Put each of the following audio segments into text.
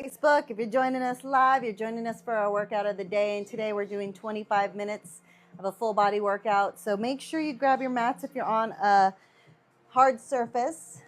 Facebook. If you're joining us live, you're joining us for our workout of the day. And today we're doing 25 minutes of a full body workout. So make sure you grab your mats if you're on a hard surface.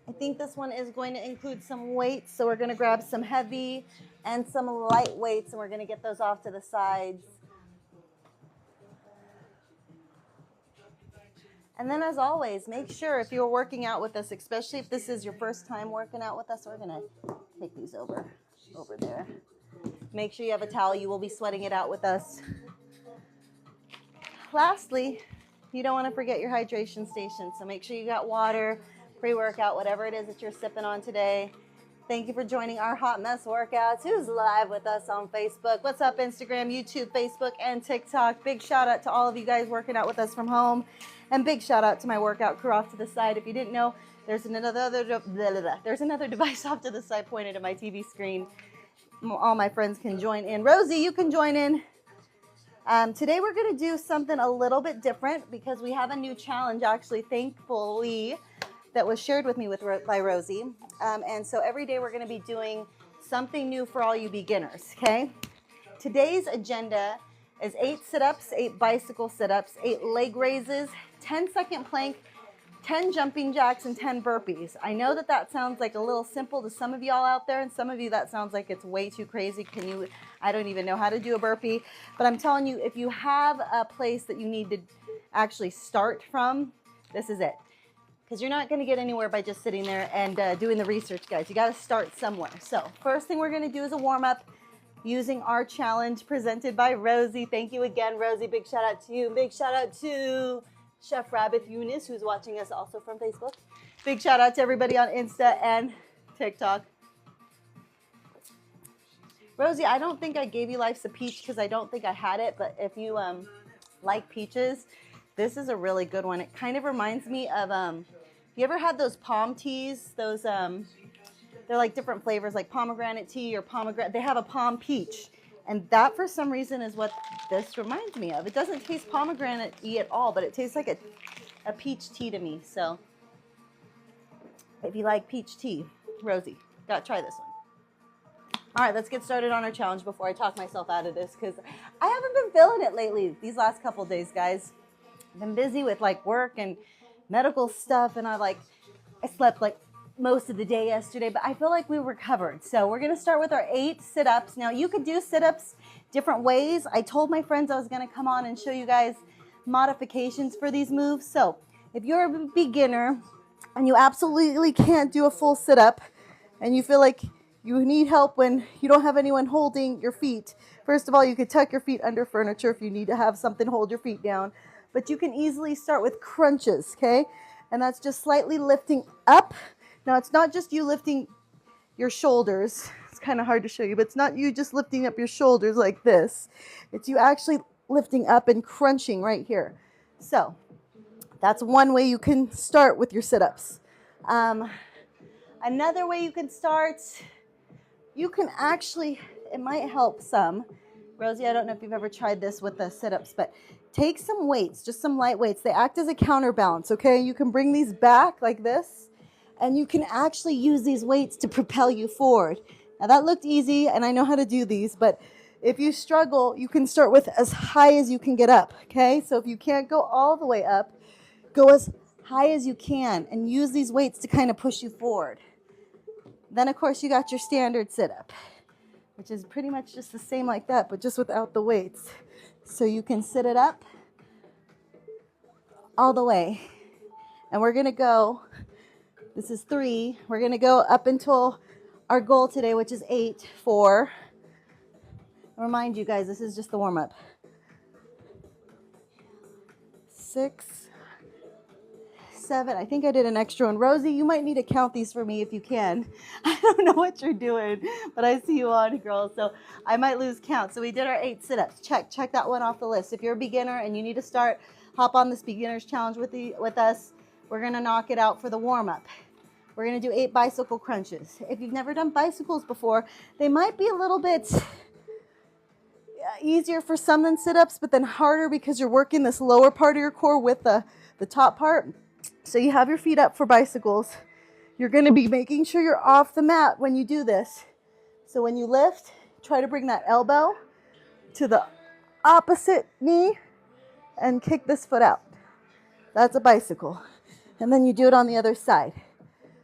I think this one is going to include some weights. So we're going to grab some heavy and some light weights, and we're going to get those off to the sides. And then, as always, make sure if you're working out with us, especially if this is your first time working out with us, we're going to take these over there. Make sure you have a towel. You will be sweating it out with us. Lastly, you don't want to forget your hydration station. So make sure you got water, pre-workout, whatever it is that you're sipping on today. Thank you for joining our Hot Mess Workouts. Who's live with us on Facebook? What's up, Instagram, YouTube, Facebook, and TikTok? Big shout out to all of you guys working out with us from home. And big shout out to my workout crew off to the side. If you didn't know, there's another device off to the side pointed at my TV screen. All my friends can join in. Rosie, you can join in. Today we're going to do something a little bit different because we have a new challenge, actually, thankfully, that was shared with me by Rosie. And so every day we're going to be doing something new for all you beginners, okay? Today's agenda is 8 sit-ups, 8 bicycle sit-ups, 8 leg raises, 10-second plank, 10 jumping jacks, and 10 burpees. I know that sounds like a little simple to some of y'all out there, and some of you that sounds like it's way too crazy. I don't even know how to do a burpee. But I'm telling you, if you have a place that you need to actually start from, this is it. Because you're not going to get anywhere by just sitting there and doing the research, guys. You got to start somewhere. So first thing we're going to do is a warm-up using our challenge presented by Rosie. Thank you again, Rosie. Big shout out to you. Big shout out to Chef Rabbit Eunice, who's watching us also from Facebook. Big shout out to everybody on Insta and TikTok. Rosie, I don't think I gave you Life's a Peach because I don't think I had it, but if you like peaches, this is a really good one. It kind of reminds me of, you ever had those palm teas? Those, they're like different flavors, like pomegranate tea or pomegranate. They have a palm peach. And that, for some reason, is what this reminds me of. It doesn't taste pomegranate-y at all, but it tastes like a peach tea to me. So if you like peach tea, Rosie, gotta try this one. All right, let's get started on our challenge before I talk myself out of this, because I haven't been feeling it lately these last couple days, guys. I've been busy with like work and medical stuff, and I slept like most of the day yesterday, but I feel like we recovered. So we're going to start with our 8 sit-ups. Now, you could do sit-ups different ways. I told my friends I was going to come on and show you guys modifications for these moves. So if you're a beginner and you absolutely can't do a full sit-up and you feel like you need help when you don't have anyone holding your feet, first of all, you could tuck your feet under furniture if you need to have something hold your feet down. But you can easily start with crunches, okay? And that's just slightly lifting up. Now, it's not just you lifting your shoulders. It's kind of hard to show you, but it's not you just lifting up your shoulders like this. It's you actually lifting up and crunching right here. So that's one way you can start with your sit-ups. Another way you can start, you can actually, it might help some. Rosie, I don't know if you've ever tried this with the sit-ups, but take some weights, just some light weights. They act as a counterbalance, okay? You can bring these back like this. And you can actually use these weights to propel you forward. Now that looked easy, and I know how to do these, but if you struggle, you can start with as high as you can get up, okay? So if you can't go all the way up, go as high as you can and use these weights to kind of push you forward. Then, of course, you got your standard sit-up, which is pretty much just the same like that, but just without the weights. So you can sit it up all the way. And we're going to go... This is 3. We're going to go up until our goal today, which is 8, 4. Remind you guys, this is just the warm-up. 6, 7. I think I did an extra one. Rosie, you might need to count these for me if you can. I don't know what you're doing, but I see you on, girl, so I might lose count. So we did our 8 sit-ups. Check that one off the list. If you're a beginner and you need to start, hop on this beginner's challenge with us. We're going to knock it out for the warm-up. We're going to do 8 bicycle crunches. If you've never done bicycles before, they might be a little bit easier for some than sit-ups, but then harder because you're working this lower part of your core with the top part. So you have your feet up for bicycles. You're going to be making sure you're off the mat when you do this. So when you lift, try to bring that elbow to the opposite knee and kick this foot out. That's a bicycle. And then you do it on the other side.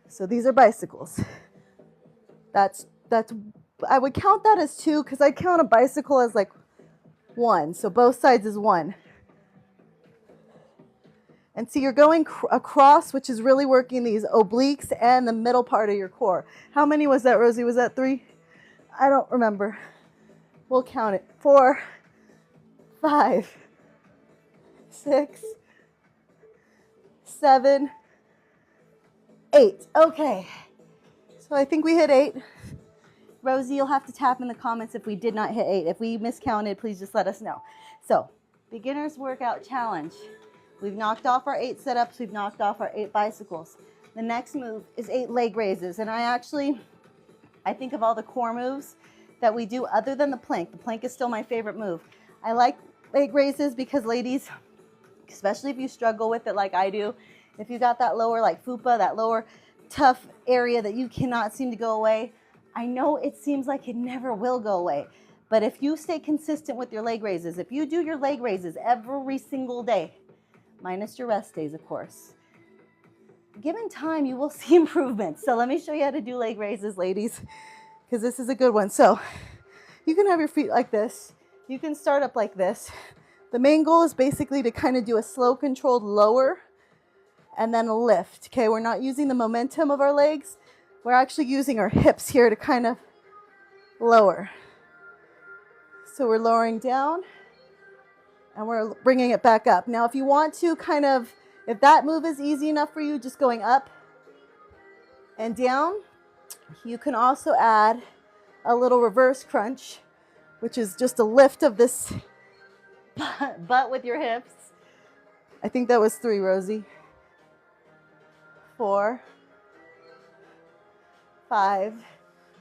So these are bicycles. That's I would count that as 2 because I count a bicycle as like 1. So both sides is 1. And see, you're going across, which is really working these obliques and the middle part of your core. How many was that, Rosie? Was that 3? I don't remember. We'll count it. 4, 5, 6, 7, 8. Okay. So I think we hit 8. Rosie, you'll have to tap in the comments if we did not hit 8. If we miscounted, please just let us know. So, beginner's workout challenge. We've knocked off our 8 sit-ups. We've knocked off our 8 bicycles. The next move is 8 leg raises. And I think of all the core moves that we do other than the plank. The plank is still my favorite move. I like leg raises because, ladies, especially if you struggle with it like I do, if you got that lower like fupa, that lower tough area that you cannot seem to go away, I know it seems like it never will go away. But if you stay consistent with your leg raises, if you do your leg raises every single day, minus your rest days, of course, given time, you will see improvements. So let me show you how to do leg raises, ladies, because this is a good one. So you can have your feet like this. You can start up like this. The main goal is basically to kind of do a slow, controlled lower and then a lift. Okay, we're not using the momentum of our legs. We're actually using our hips here to kind of lower. So we're lowering down and we're bringing it back up. Now, if you want to if that move is easy enough for you, just going up and down, you can also add a little reverse crunch, which is just a lift of this butt with your hips. I think that was 3, Rosie. 4, 5.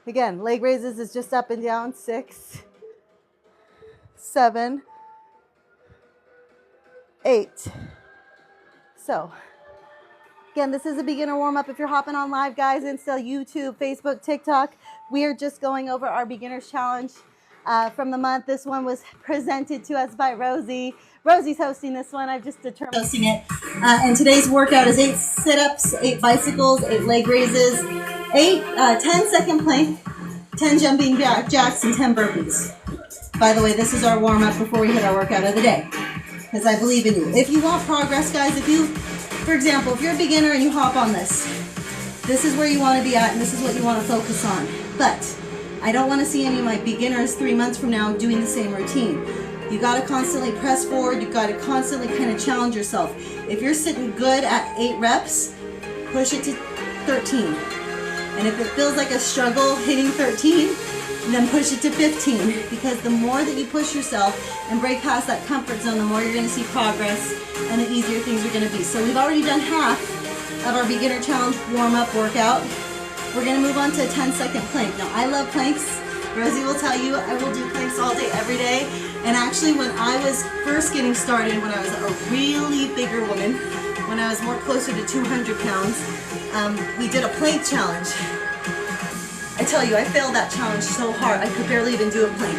Again, leg raises is just up and down. 6, 7, 8. So, again, this is a beginner warm-up. If you're hopping on live, guys, Insta, YouTube, Facebook, TikTok, we are just going over our beginner's challenge from the month. This one was presented to us by Rosie. Rosie's hosting this one. I've just determined hosting it. And today's workout is 8 sit-ups, 8 bicycles, 8 leg raises, 10-second plank, 10 jumping jacks, and 10 burpees. By the way, this is our warm-up before we hit our workout of the day, because I believe in you. If you want progress, guys, for example, if you're a beginner and you hop on this is where you want to be at, and this is what you want to focus on. But I don't want to see any of my beginners 3 months from now doing the same routine. You got to constantly press forward. You got to constantly kind of challenge yourself. If you're sitting good at 8 reps, push it to 13. And if it feels like a struggle hitting 13, then push it to 15. Because the more that you push yourself and break past that comfort zone, the more you're going to see progress and the easier things are going to be. So we've already done half of our beginner challenge warm-up workout. We're going to move on to a 10-second plank. Now, I love planks. Rosie will tell you I will do planks all day, every day. And actually, when I was first getting started, when I was a really bigger woman, when I was more closer to 200 pounds, we did a plank challenge. I tell you, I failed that challenge so hard, I could barely even do a plank.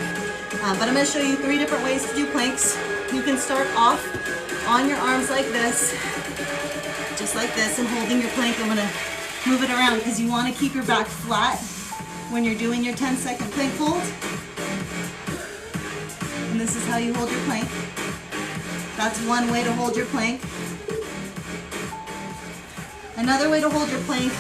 But I'm going to show you 3 different ways to do planks. You can start off on your arms like this, just like this, and holding your plank. I'm going to move it around because you want to keep your back flat when you're doing your 10-second plank hold. And this is how you hold your plank. That's one way to hold your plank. Another way to hold your plank,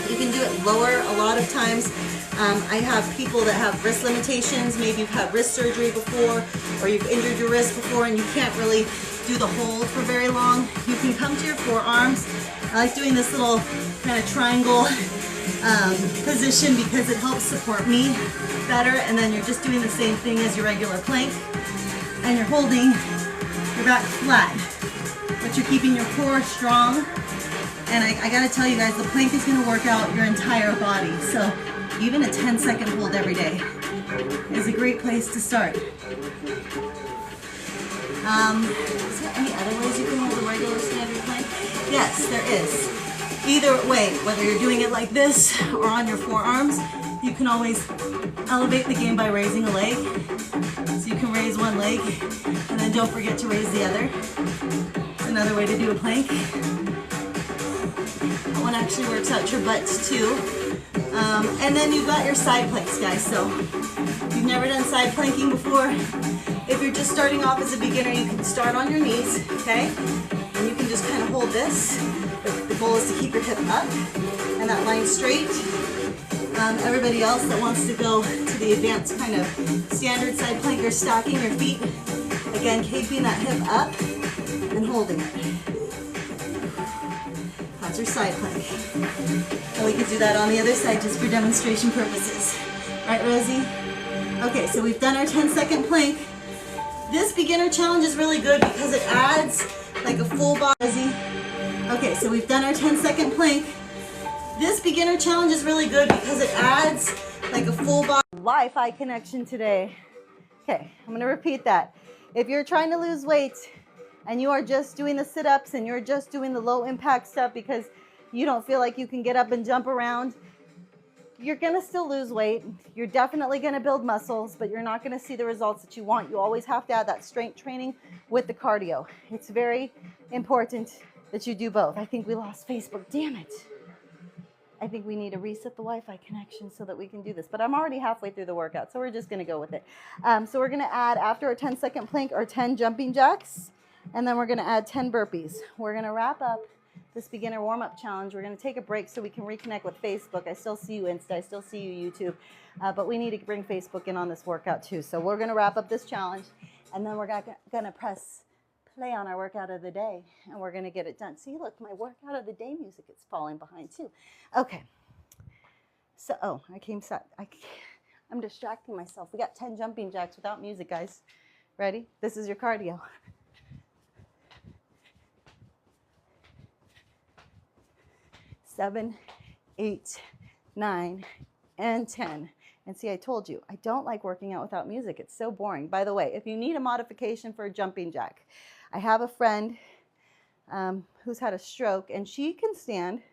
you can do it lower. A lot of times I have people that have wrist limitations. Maybe you've had wrist surgery before, or you've injured your wrist before and you can't really do the hold for very long. You can come to your forearms. I like doing this little kind of triangle position because it helps support me better, and then you're just doing the same thing as your regular plank, and you're holding your back flat, but you're keeping your core strong. And I gotta tell you guys, the plank is gonna work out your entire body, so even a 10-second hold every day is a great place to start. Is there any other ways you can hold a regular standard plank? Yes, there is. Either way, whether you're doing it like this or on your forearms, you can always elevate the game by raising a leg. So you can raise one leg, and then don't forget to raise the other. It's another way to do a plank. That one actually works out your butt too. And then you've got your side planks, guys. So if you've never done side planking before, if you're just starting off as a beginner, you can start on your knees, okay? And you can just kind of hold this. The goal is to keep your hip up and that line straight. Everybody else that wants to go to the advanced kind of standard side plank, you're stacking your feet. Again, keeping that hip up and holding it. That's your side plank. And we can do that on the other side just for demonstration purposes. Right, Rosie? Okay, so we've done our 10-second plank. This beginner challenge is really good because it adds like a full body. Okay, so we've done our 10-second plank. This beginner challenge is really good because it adds like a full body Wi-Fi connection today. Okay, I'm gonna repeat that. If you're trying to lose weight and you are just doing the sit-ups and you're just doing the low impact stuff because you don't feel like you can get up and jump around, you're gonna still lose weight. You're definitely gonna build muscles, but you're not gonna see the results that you want. You always have to add that strength training with the cardio. It's very important that you do both. I think we lost Facebook, damn it. I think we need to reset the Wi-Fi connection so that we can do this. But I'm already halfway through the workout, so we're just gonna go with it. So we're gonna add, after our 10-second plank, our 10 jumping jacks, and then we're gonna add 10 burpees. We're gonna wrap up this beginner warm-up challenge. We're gonna take a break so we can reconnect with Facebook. I still see you Insta, I still see you YouTube, but we need to bring Facebook in on this workout too. So we're gonna wrap up this challenge, and then we're gonna press play on our workout of the day, and we're gonna get it done. See, look, my workout of the day music is falling behind too. Okay, so, I'm distracting myself. We got 10 jumping jacks without music, guys. Ready? This is your cardio. 7, 8, 9, and 10. And see, I told you, I don't like working out without music. It's so boring. By the way, if you need a modification for a jumping jack, I have a friend who's had a stroke, and she can stand.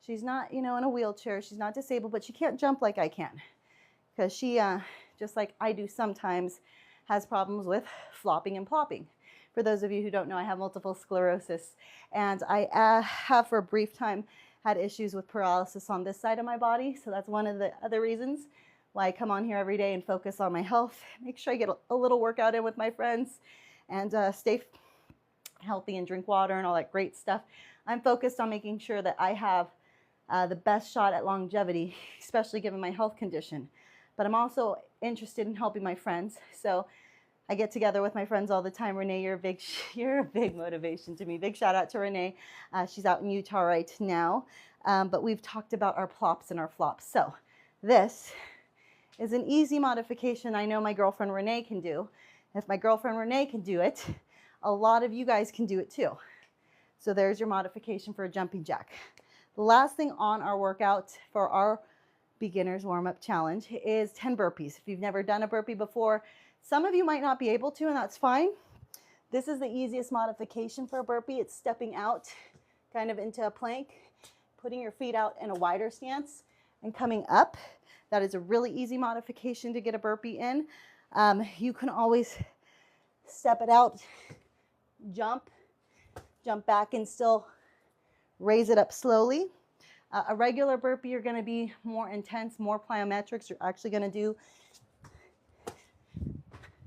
She's not, in a wheelchair. She's not disabled, but she can't jump like I can because she, just like I do sometimes, has problems with flopping and plopping. For those of you who don't know, I have multiple sclerosis, and I have for a brief time had issues with paralysis on this side of my body. So that's one of the other reasons why I come on here every day and focus on my health, make sure I get a little workout in with my friends, and stay healthy and drink water and all that great stuff. I'm focused on making sure that I have the best shot at longevity, especially given my health condition. But I'm also interested in helping my friends. So I get together with my friends all the time. Renee, you're a big motivation to me. Big shout out to Renee. She's out in Utah right now. But we've talked about our plops and our flops. So this is an easy modification I know my girlfriend Renee can do. If my girlfriend Renee can do it, a lot of you guys can do it too. So there's your modification for a jumping jack. The last thing on our workout for our beginners warm-up challenge is 10 burpees. If you've never done a burpee before, some of you might not be able to, and that's fine. This is the easiest modification for a burpee. It's stepping out kind of into a plank, putting your feet out in a wider stance, and coming up. That is a really easy modification to get a burpee in. You can always step it out, jump back, and still raise it up slowly. A regular burpee, you're going to be more intense, more plyometrics. You're actually going to do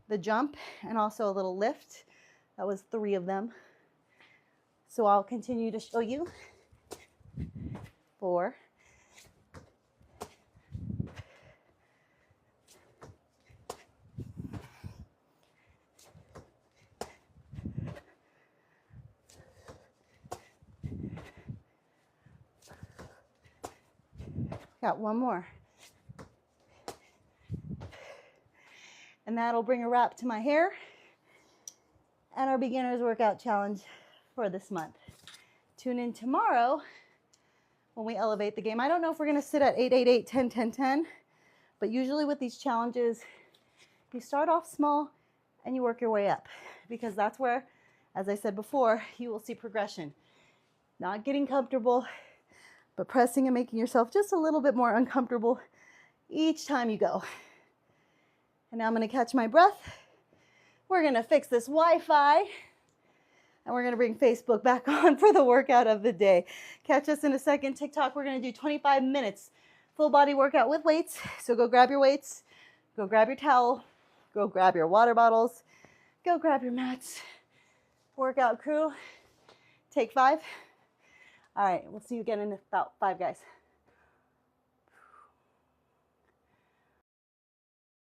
the jump and also a little lift. That was 3 of them. So I'll continue to show you. 4. Got 1 more. And that'll bring a wrap to my hair and our beginners workout challenge for this month. Tune in tomorrow when we elevate the game. I don't know if we're going to sit at 8, 8, 8, 10, 10, 10, but usually with these challenges, you start off small and you work your way up, because that's where, as I said before, you will see progression. Not getting comfortable, but pressing and making yourself just a little bit more uncomfortable each time you go. And now I'm going to catch my breath. We're going to fix this Wi-Fi, and we're going to bring Facebook back on for the workout of the day. Catch us in a second. TikTok, we're going to do 25 minutes full body workout with weights. So go grab your weights, go grab your towel, go grab your water bottles, go grab your mats. Workout crew, take 5. All right, we'll see you again in about 5, guys.